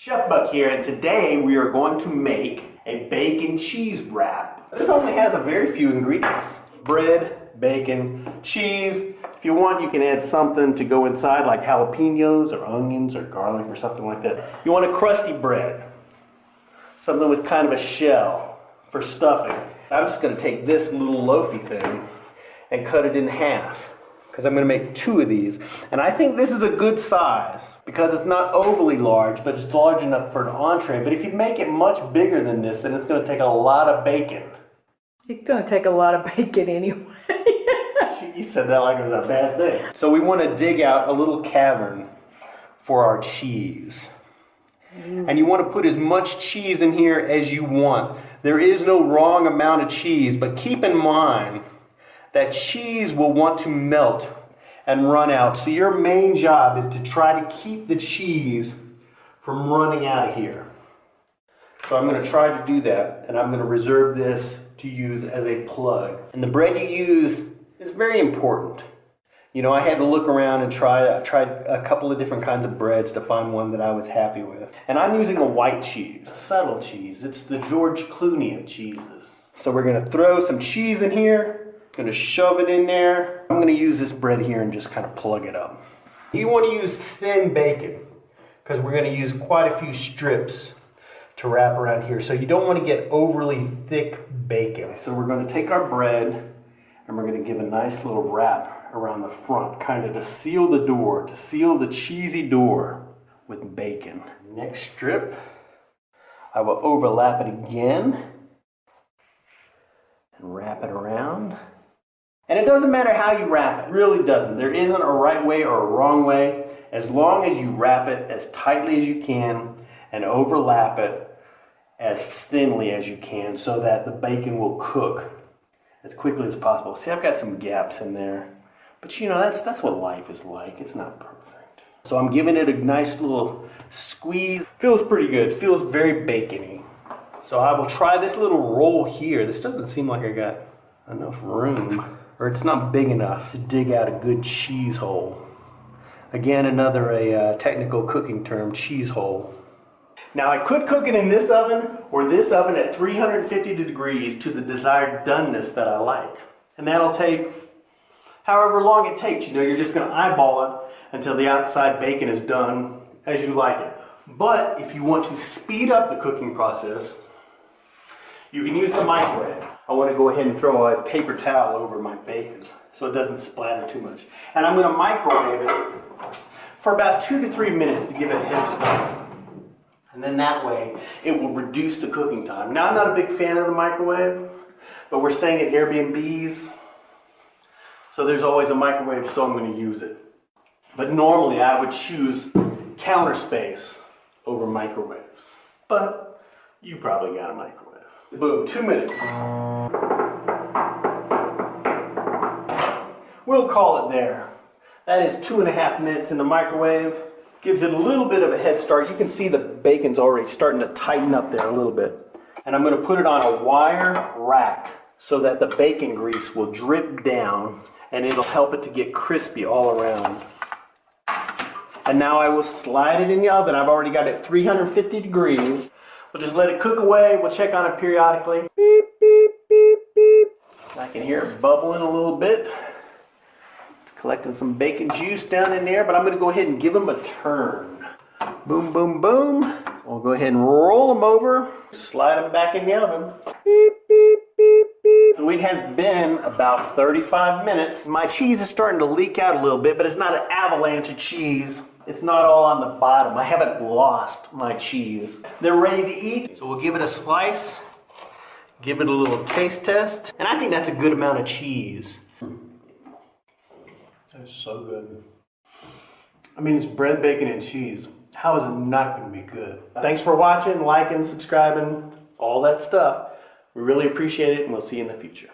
Chef Buck here, and today we are going to make a bacon cheese wrap. This only has a very few ingredients. Bread, bacon, cheese. If you want, you can add something to go inside like jalapenos or onions or garlic or something like that. You want a crusty bread. Something with kind of a shell for stuffing. I'm just going to take this little loafy thing and cut it in half, because I'm going to make 2 of these. And I think this is a good size because it's not overly large, but it's large enough for an entree. But if you make it much bigger than this, then it's going to take a lot of bacon. It's going to take a lot of bacon anyway. You said that like it was a bad thing. So we want to dig out a little cavern for our cheese. And you want to put as much cheese in here as you want. There is no wrong amount of cheese, but keep in mind that cheese will want to melt and run out. So your main job is to try to keep the cheese from running out of here. So I'm going to try to do that, and I'm going to reserve this to use as a plug. And the bread you use is very important. You know, I had to look around and tried a couple of different kinds of breads to find one that I was happy with. And I'm using a white cheese, a subtle cheese. It's the George Clooney of cheeses. So we're going to throw some cheese in here. Going to shove it in there. I'm going to use this bread here and just kind of plug it up. You want to use thin bacon because we're going to use quite a few strips to wrap around here. So you don't want to get overly thick bacon. So we're going to take our bread and we're going to give a nice little wrap around the front, kind of to seal the door, to seal the cheesy door with bacon. Next strip, I will overlap it again and wrap it around. And it doesn't matter how you wrap it, it really doesn't. There isn't a right way or a wrong way, as long as you wrap it as tightly as you can and overlap it as thinly as you can so that the bacon will cook as quickly as possible. See, I've got some gaps in there, but you know, that's what life is like. It's not perfect. So I'm giving it a nice little squeeze. Feels pretty good, feels very bacony. So I will try this little roll here. This doesn't seem like I got enough room, or it's not big enough to dig out a good cheese hole. Again, another technical cooking term, cheese hole. Now I could cook it in this oven or this oven at 350 degrees to the desired doneness that I like. And that'll take however long it takes. You know, you're just going to eyeball it until the outside bacon is done as you like it. But if you want to speed up the cooking process, you can use the microwave. I want to go ahead and throw a paper towel over my bacon so it doesn't splatter too much. And I'm going to microwave it for about 2 to 3 minutes to give it a head start. And then that way it will reduce the cooking time. Now, I'm not a big fan of the microwave, but we're staying at Airbnbs, so there's always a microwave, so I'm going to use it. But normally I would choose counter space over microwaves. But you probably got a microwave. Boom, 2 minutes. We'll call it there. That is 2.5 minutes in the microwave. Gives it a little bit of a head start. You can see the bacon's already starting to tighten up there a little bit. And I'm going to put it on a wire rack so that the bacon grease will drip down and it'll help it to get crispy all around. And now I will slide it in the oven. I've already got it at 350 degrees. We'll just let it cook away. We'll check on it periodically. Beep, beep, beep, beep. I can hear it bubbling a little bit. It's collecting some bacon juice down in there, but I'm going to go ahead and give them a turn. Boom, boom, boom. We'll go ahead and roll them over, slide them back in the oven. Beep, beep, beep, beep. So it has been about 35 minutes. My cheese is starting to leak out a little bit, but it's not an avalanche of cheese. It's not all on the bottom. I haven't lost my cheese. They're ready to eat. So we'll give it a slice, give it a little taste test, and I think that's a good amount of cheese. That's so good. I mean, it's bread, bacon, and cheese. How is it not going to be good? Thanks for watching, liking, subscribing, all that stuff. We really appreciate it, and we'll see you in the future.